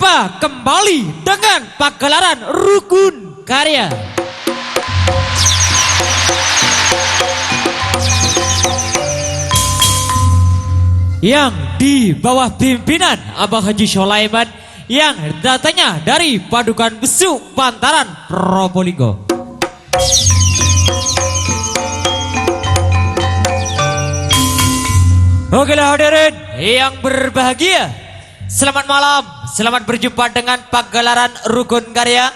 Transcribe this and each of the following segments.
Diva kembali dengan pagelaran Rukun Karya. Yang di bawah pimpinan Abang Haji Sulaiman yang datanya dari Padukan Besuk Bantaran Probolinggo. Okelah hadirin yang berbahagia, selamat malam, selamat berjumpa dengan pagelaran Rukun Karya,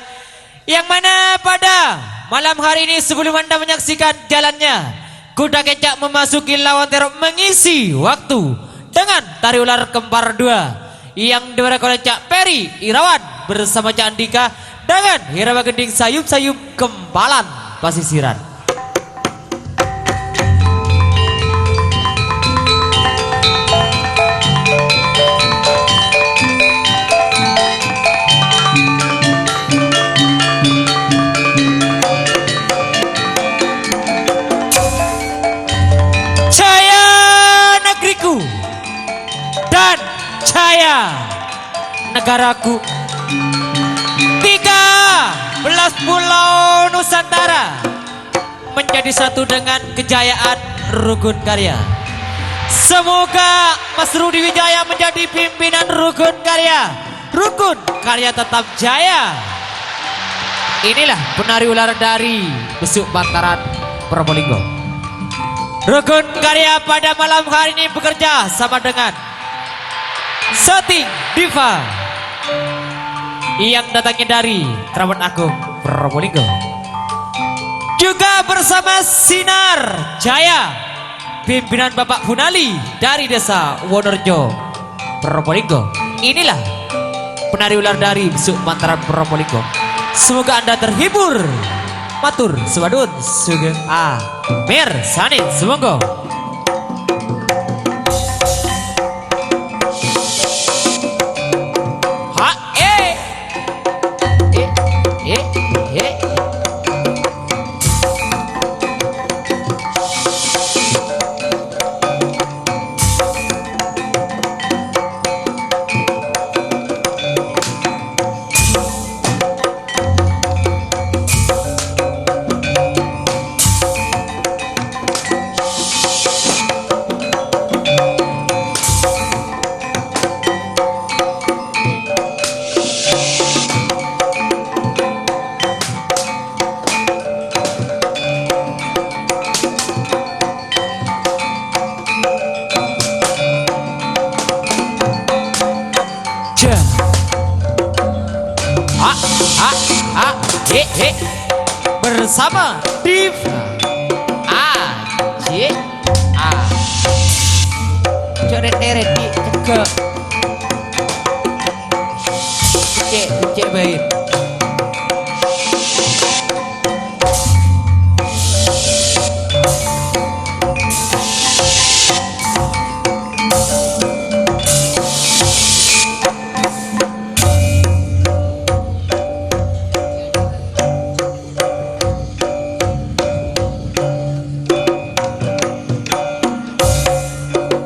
yang mana pada malam hari ini sebelum Anda menyaksikan jalannya kuda kecak memasuki lawan terok mengisi waktu dengan tari ular kembar 2 yang diwarakan oleh Cak Peri Irawan bersama Cak Andika dengan Hirama Gending sayup-sayup Kempalan Pasisiran. Dan Jaya negaraku, 13 pulau Nusantara menjadi satu dengan kejayaan Rukun Karya. Semoga Mas Rudi Wijaya menjadi pimpinan Rukun Karya. Rukun Karya tetap jaya. Inilah penari ular dari Besuk Bantaran Probolinggo. Rukun Karya pada malam hari ini bekerja sama dengan Setting Diva yang datangnya dari Keramat Agung Probolinggo, juga bersama Sinar Jaya pimpinan Bapak Funali dari Desa Wonorejo Probolinggo. Inilah penari ular dari Besuk Bantaran Probolinggo. Semoga Anda terhibur. Matur Sewadun Sugeng Mir Sanin Semoga. Bersama Diva coret-coret di cek baik.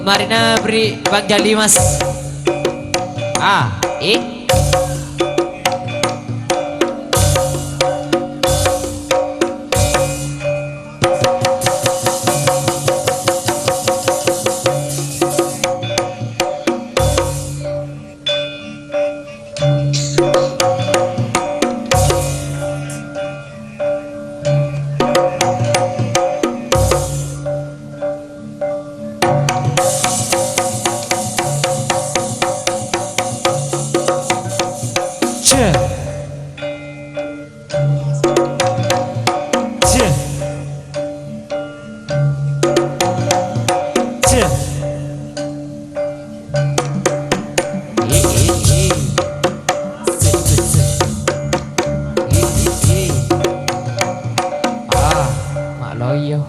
Marina beri Bang Jali Mas. Mak loyo.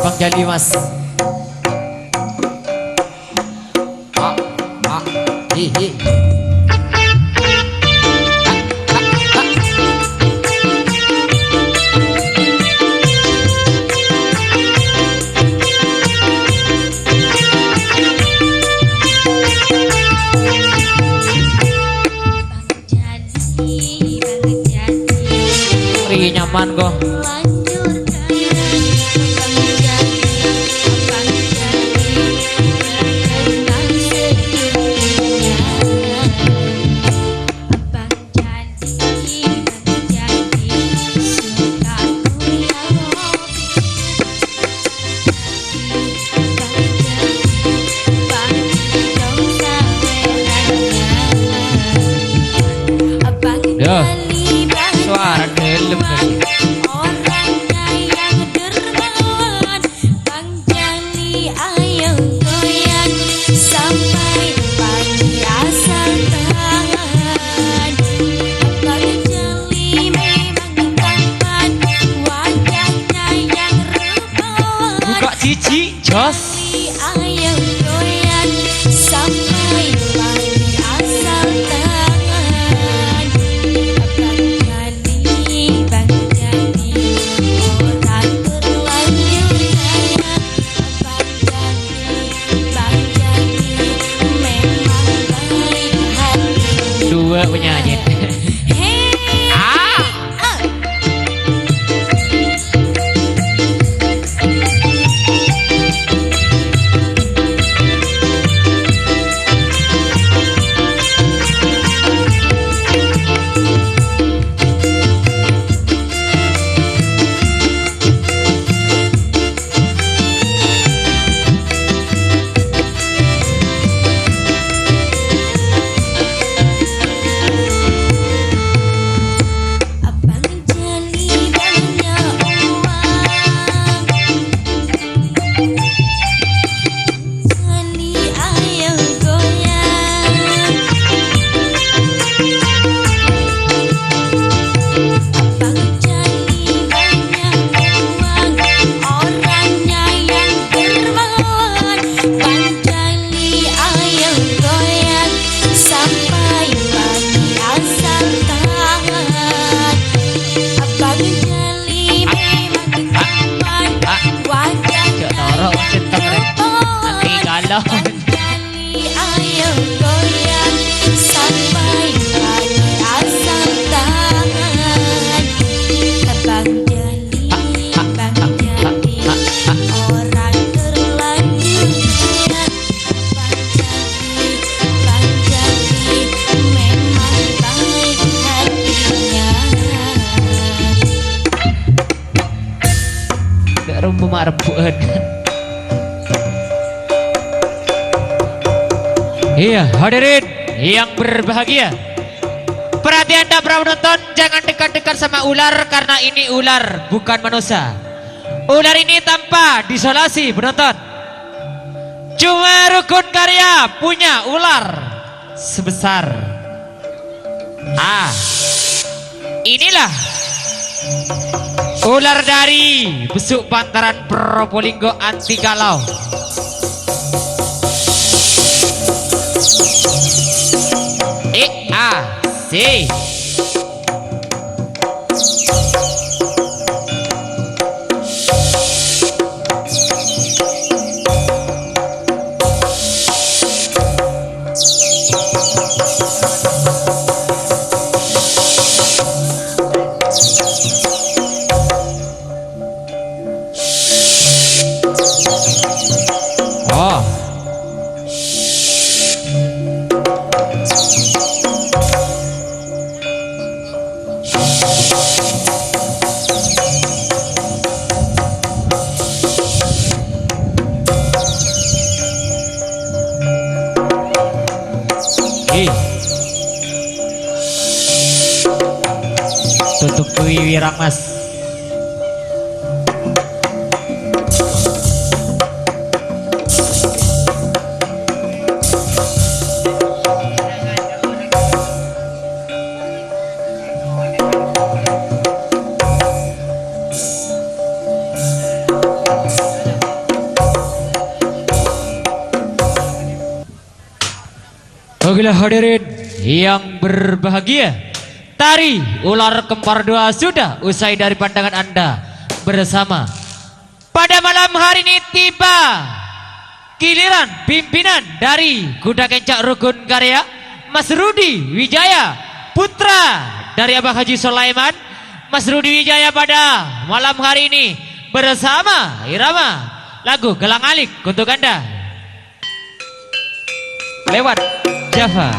Bang Jali Mas. manggo. Yo, suara gelem nih. Orangnya yang dermawan, Bang Jali ayo goyang sampai pagi asal tangan. Bang Jali memang tampan, wajahnya yang rupawan. Buka cici, jos. Ayo goyang sampai pagi asal tangan. Bang Jali orang terlanjur kaya. Bang Jali memang baik hati. Dua penyanyi. Hey, Ah. Abang Jali banyak uang. Jali ayo goyang. Abang Jali banyak uang, orangnya yang dermawan. Bang Jali ayo goyang sampai pagi asal tangan. Abang Jali memang tampan, wajahnya Jorok cinta mereka. rupawan. Nanti galau. Bang Jali ayo goyang sampai pagi asal tangan. Bang Jali orang terlanjur kaya. Bang Jali memang baik hatinya. Gak rumbu marpuan. Iya, hadirin yang berbahagia. Perhatian dan para penonton, jangan dekat-dekat sama ular karena ini ular bukan manusia. Ular ini tanpa disolasi, penonton. Cuma Rukun Karya punya ular sebesar. Inilah ular dari besuk Pantaran Probolinggo anti galau. C. Oh. Tutup wirang mas. Baiklah hadirin yang berbahagia, tari ular kembar dua sudah usai dari pandangan Anda bersama. Pada malam hari ini tiba giliran pimpinan dari Kuda Kencak Rukun Karya, Mas Rudi Wijaya, putra dari Abah Haji Sulaiman, Mas Rudi Wijaya pada malam hari ini bersama Irama lagu Gelang Alik untuk Anda lewat Java.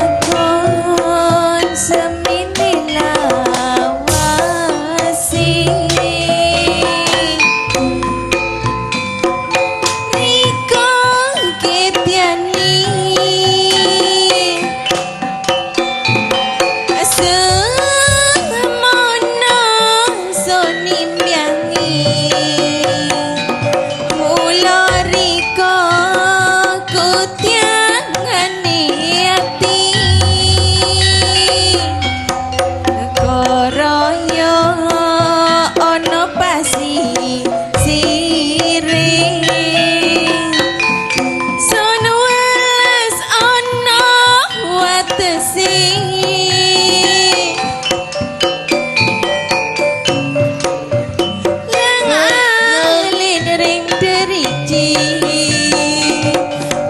Sekelakon semini lawasi Riko ketiani Semono sonimbiani Mula Riko kutiangani Koroyo ono pasi siring Sono welas ono watesi Lengalin ring deriji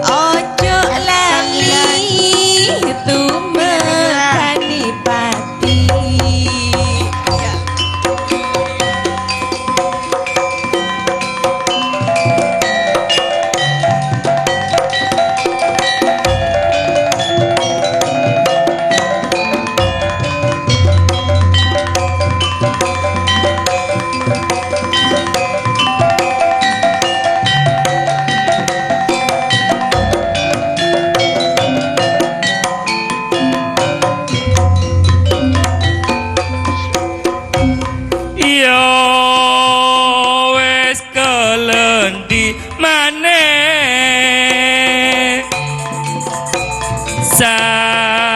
Ojo lali tumekani pati Yo wes kelendi maneh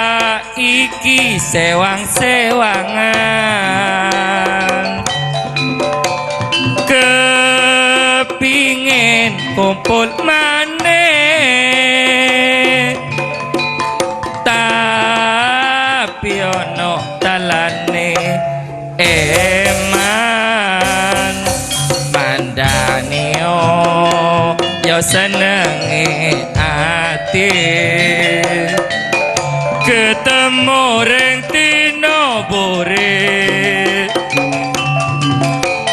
saiki sewang-sewangan kepingin kumpul maneh tapi ono talane eman mandanio yo senengi ati ketemu ring tino bore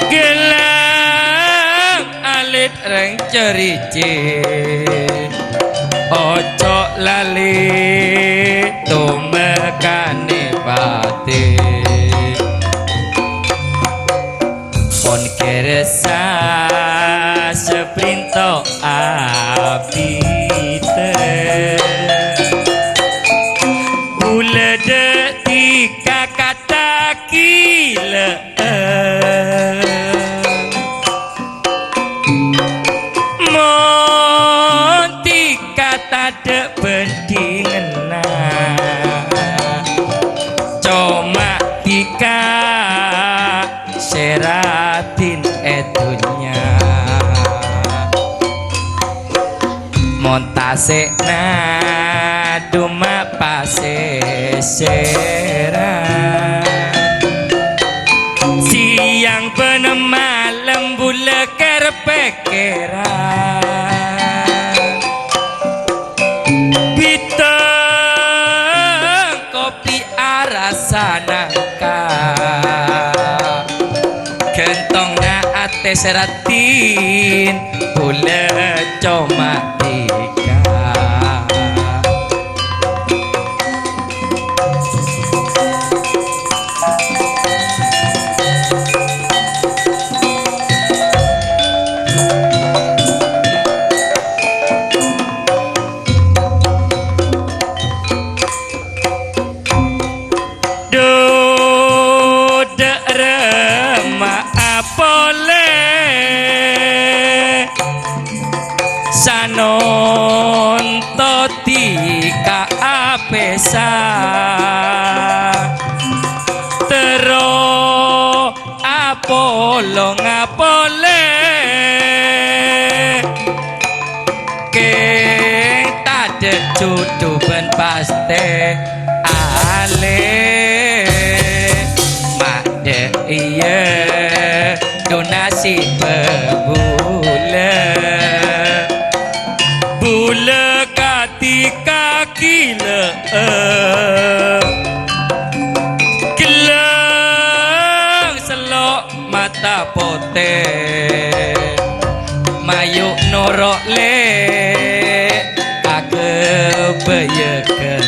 gelang alit ring cerici ojo lali tumekane pati pon keresa seprinto abite bule detika kata kile monti kata de bendingena coma tika seratin etunya montase na duma pase seran siang benem malam bule kerpekeran biteng kopi arasanaka kentongna ate seratin bule coma tika Sano polo ngapole keng tade cudu ben paste ale makde iya donasi bebule bule katika gila geleng selok mata pote mayuk norok le ake bayeken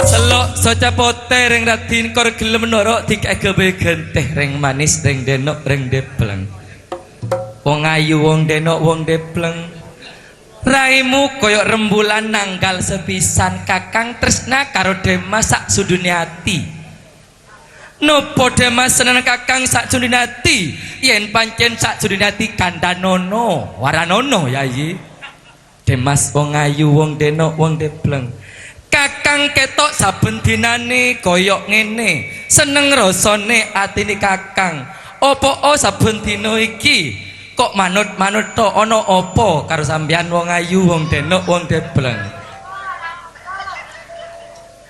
selok soca pote reng ratin kor gelem norok dikake bayeken teh reng manis reng denok reng depleng wong ayu wong denok wong depleng raimu koyok rembulan nanggal sepisan kakang tresna karo Demas sak sudunia ati nopo Demas seneng kakang sak sudunia ati yen pancen sak sudunia ati kandanono waranono yayi Demas wong ayu wong denok wong depleng kakang ketok saben dinane koyok ngene seneng rasane atine kakang opo saben dina iki kok manut-manut to ono opo karo sampeyan wong ayu wong denok wong debleng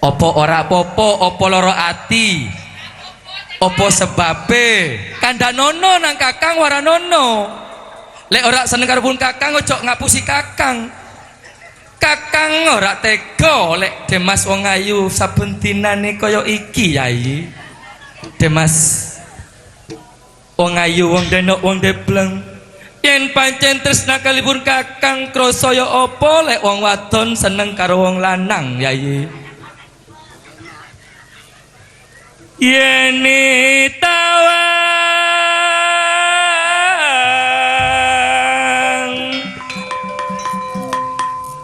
opo ora apa-apa opo loro ati opo sebabe kandhanono nang kakang waranono lek ora seneng karo pun kakang ojo ngapusi kakang kakang ora tega lek Demas wong ayu saben dinane kaya iki yai Demas wong ayu wong denok wong debleng yen pancen tresna kalipun kakang krasa ya apa lek wong wadon seneng karo wong lanang yayi yene tawang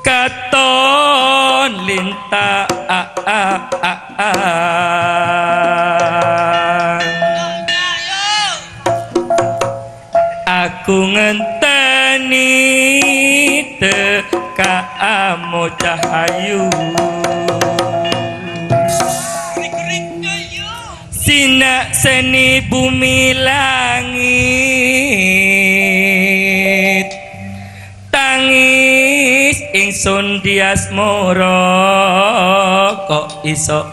katon linta aku ngenteni tekamu cahayu sinak seni bumi langit tangis ingsun diasmara kok iso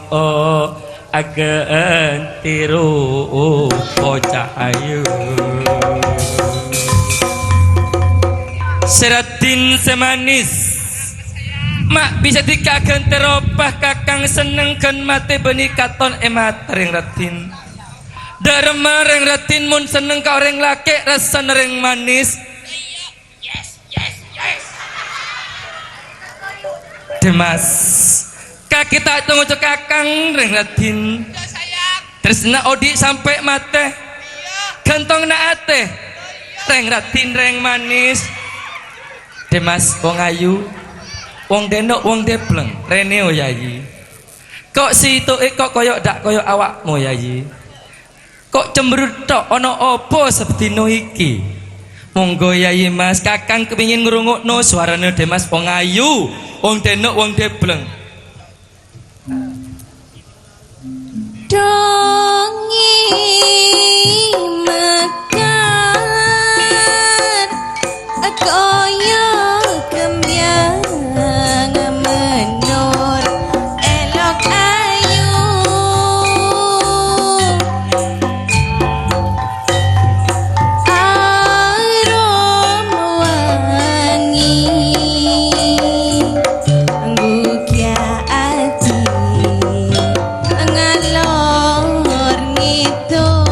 agen tiru cahayu Seratin semanis mak bisa dikagen teropah kakang seneng kan mate beni katon emat reng ratin dharma reng ratin mun seneng ka orang laki rasa reng manis Demas kaki tak tunggu cek kakang reng ratin tresna odi sampai mate gantong na ate reng ratin reng manis Demas wong ayu wong denok wong depleng reneo yayi kok situke kok koyok dak koyok awakmu yayi kok cemberut tok ana apa sedina iki monggo yayi Mas kakang kepengin ngrungokno suarane Demas wong ayu wong denok wong depleng dongeng mekar koyo kembyang menur elok ayu arom wangi gugya ati ngalor ngidul.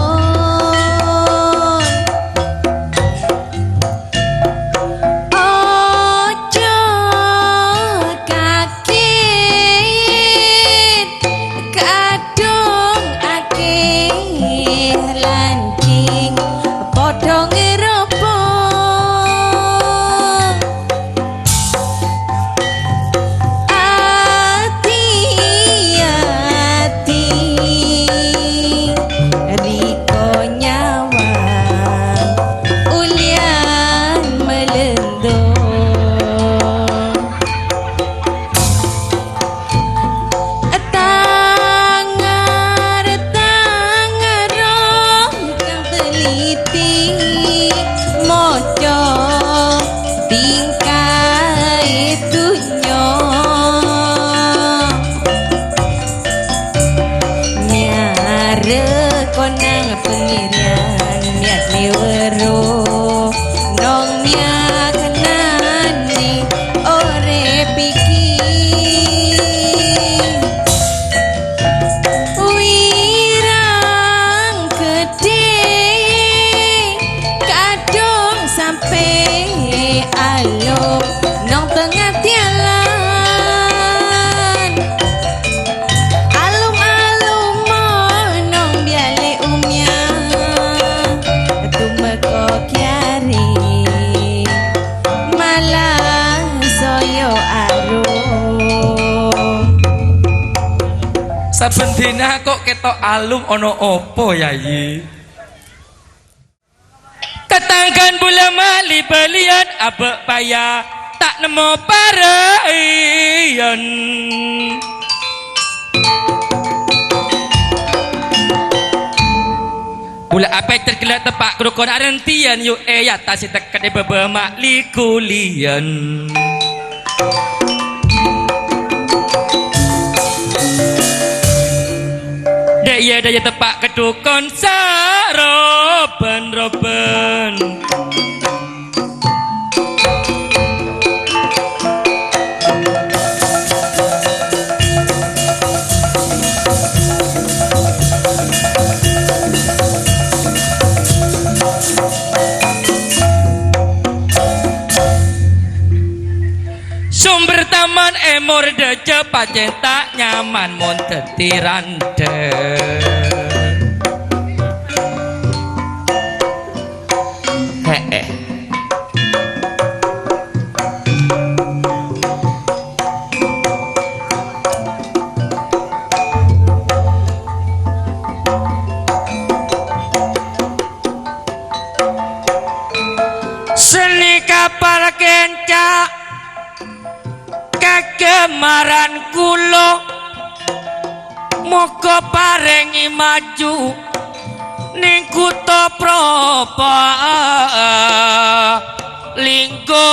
saben dina kok ketok alum ono opo yayi tetanggan bola mali belian abek payah tak nemu parayan Pula apa tergelak tepak kerukon arentian yuk ya tak si tekat di bebemak likulian Dek ya daya tepak kedukon saroben-roben Sumber taman emor deje pancen tak nyaman mon tetirande Heeh Seni kapal kencak kegemaran kula moga parengi maju ning kutha Prapa linggo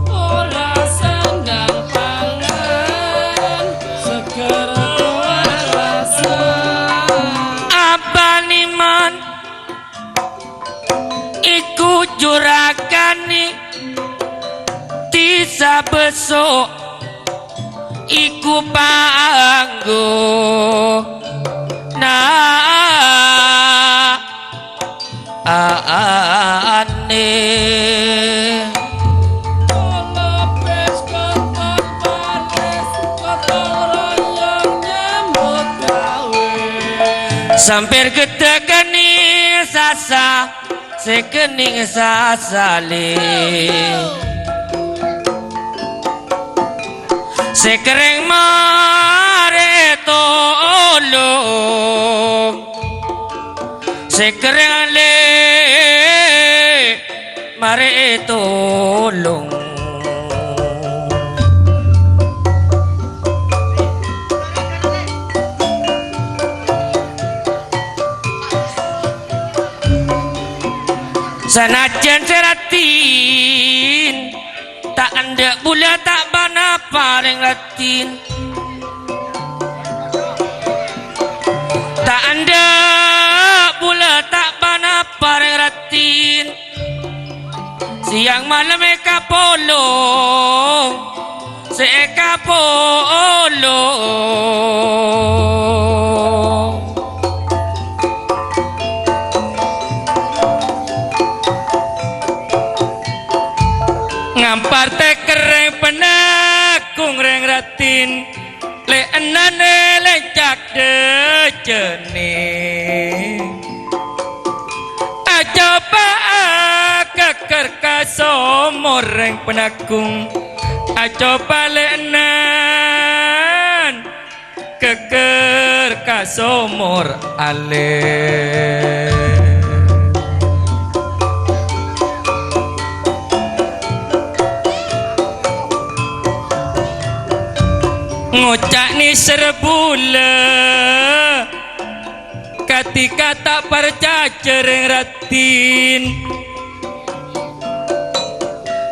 ora sandang pangan segera rasa abaniman iku jurakani tisa besok iku panggo ane sampir gedekani sasa sekening sasale sekereng mare tolong sekereng ale mare tolong Sanajan seratin tak anda pula tak bana paring latin tak anda pula tak bana paring ratin siang malam eka polong seeka polong ngampar teh kereng penakung reng ratin le enane lecak dejene ajoba keker kasomor reng penakung ajoba le enan keker kasomor ale ngocak ni serbula ketika tak percaya reng ratin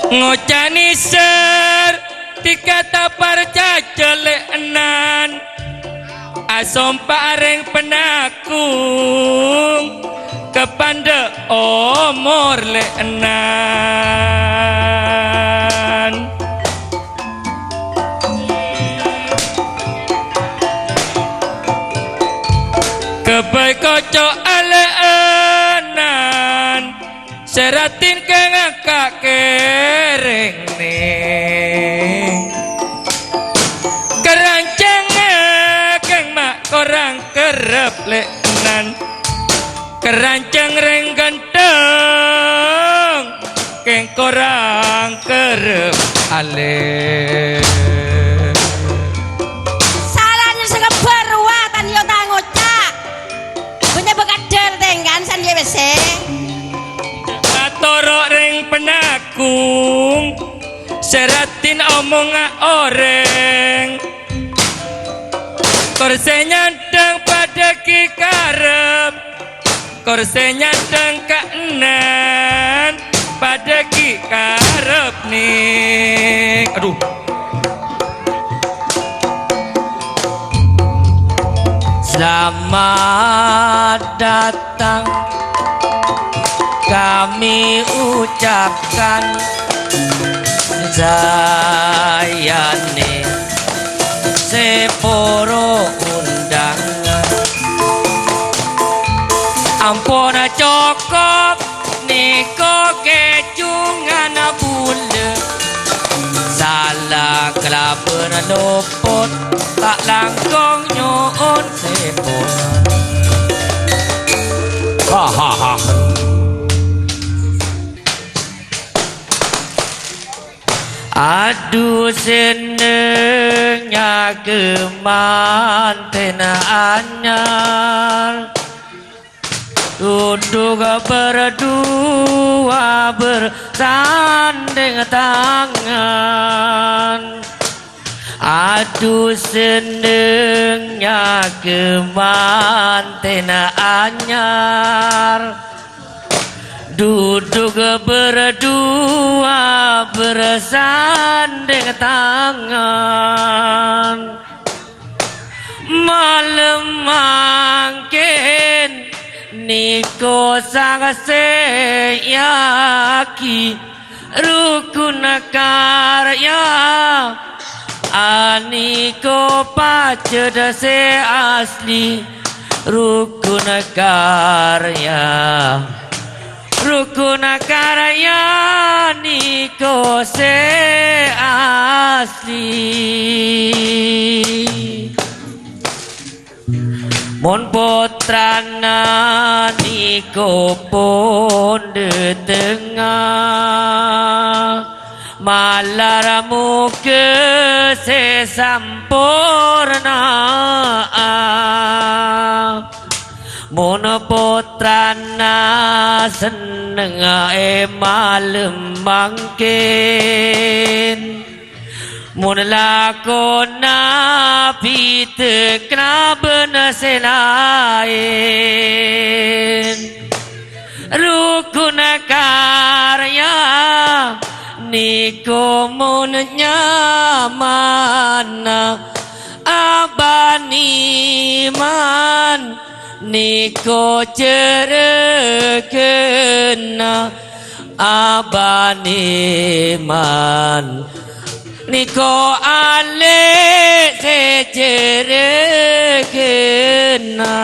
ngocak ni ser tika tak percaya le enan asom pareng penakung kepanda omor le enan kebaik kocok aleanan seratin kengakak kereng nih kerancang keng mak korang kerep lenan kerancang reng ganteng keng korang kerep ale Salahnya sekebar watan yo tangocak. Punya bekadel tenggan san ye wese. Atorok ring penakung seratin omong oreng korse nyandang pada kikarep korse nyandang kaenan pada kikarep nih aduh Selamat datang kami ucapkan Zayane seporo undangan Ampuna cokop niko kecungan bule Salah kelapen lopot tak langkong nyoon sepona Hahaha Aduh senengnya kemanten anyar Duduk berdua bersanding tangan Aduh senengnya kemanten anyar Duduk berdua bersanding tangan Malam mangkin Niko sang seyaki Rukun karya Aniko paced se asli Rukun karya Rukun karya niko se asli Mon potrana niko pon de tengah Malaramu ke se sampurna Mon potrana seneng malam mangkin Mun lakona pite kena bener selain Rukun karya niko mun nyaman abani man Niko cerekena abani man Niko ale secerekena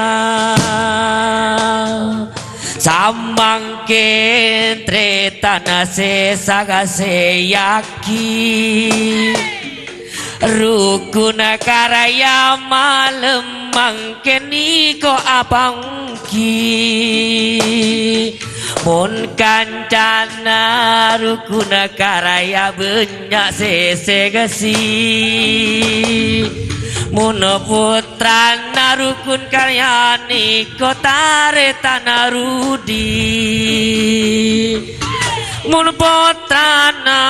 Samangkin tretana sesaga seyaki Rukun karya malam mangkin niko abangki Mun kancana rukun karya banyak sesegasi Mun putrana rukun karya niko taretana rudi Mun putrana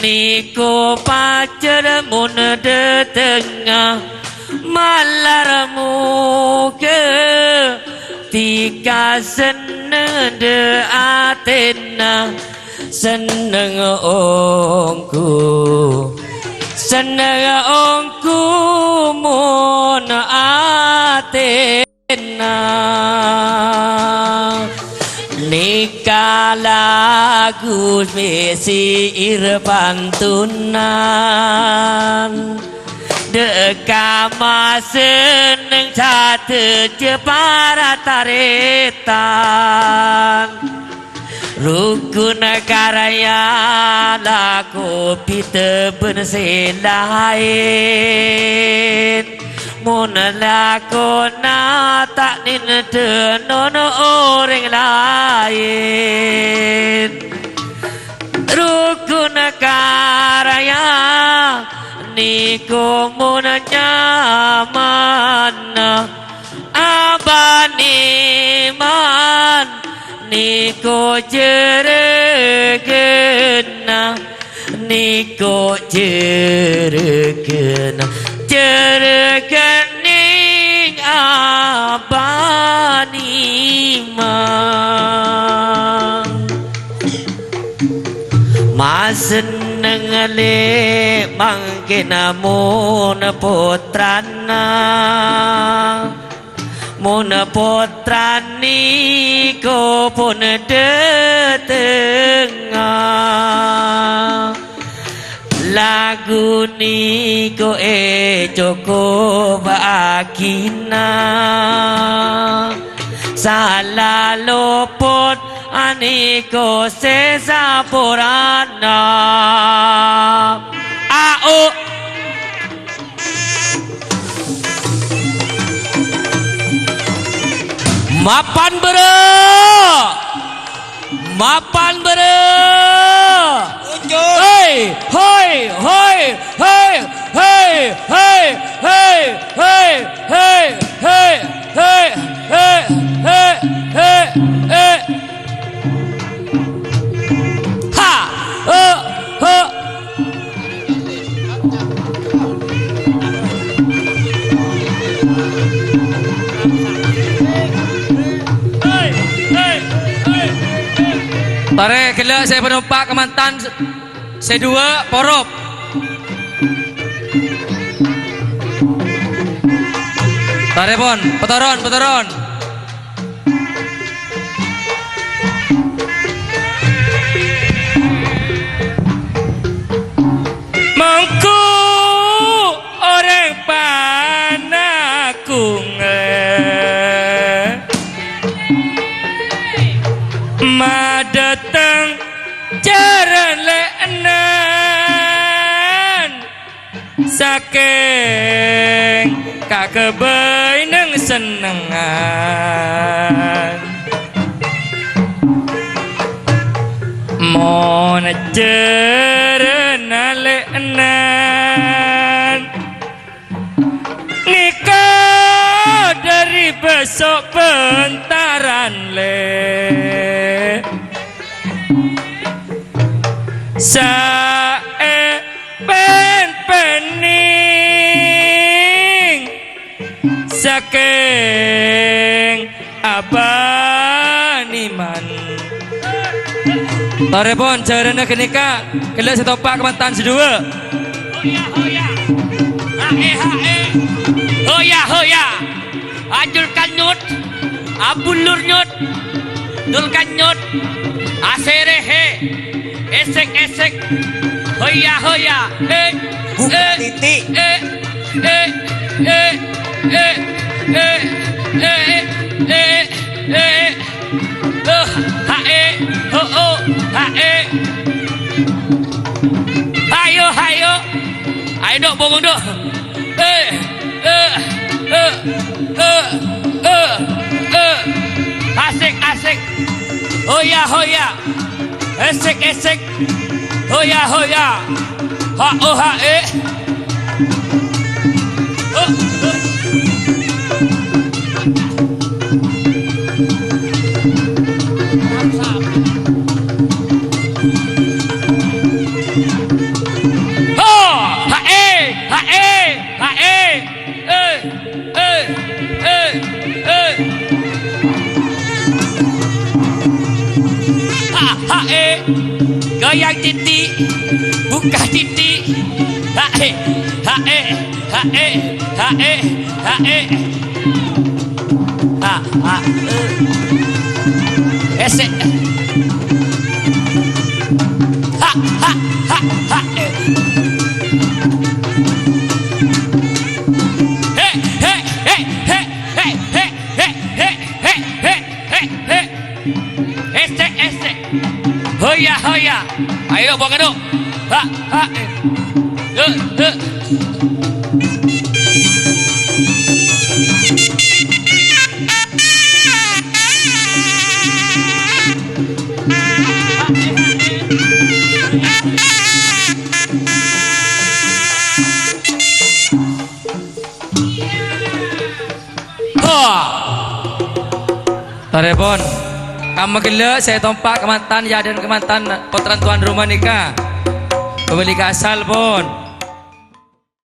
niko pacar mun de tengah malarmu ke tika seneng de atena seneng ongku mun atena nikah lagu mesi irpantunan dekama seneng cate jepara taretan rukun karya laku pite berselain mun lakona tak ninte nono orang lain mun nyaman abani man niko jeregena niko jeregening abani man masenengale mangkena mun putrana mun putrani ko pun detengah lagu ni ko cukup akina salah luput aniko sesapurana au mapan bere hei hoi hoi hei hei hei hei hei hei hei hei hei hei hei hei ha Tare gila saya penumpang Kemantan C2 Porop. Tare pon, petoron. Mangku orang panakung madatang jaran lenan saking kakebay ng senengan mon jaran lenan nikah dari besok bentaran le sae pening saking abaniman tarepon jarana kenika kela setopak Kemantan sedua hoya ajul kanyut abulur nyut dul kanyut aserehe esek hoya titik hayo dok bongong dok asik hoya esek hoya ha goyang titik buka titik hae esek esek hoya ayo buang aduk Tarepon. Kamu gila saya tompak kemantan ya dan kemantan potran tuan rumah nikah. Kembali ke asal pun.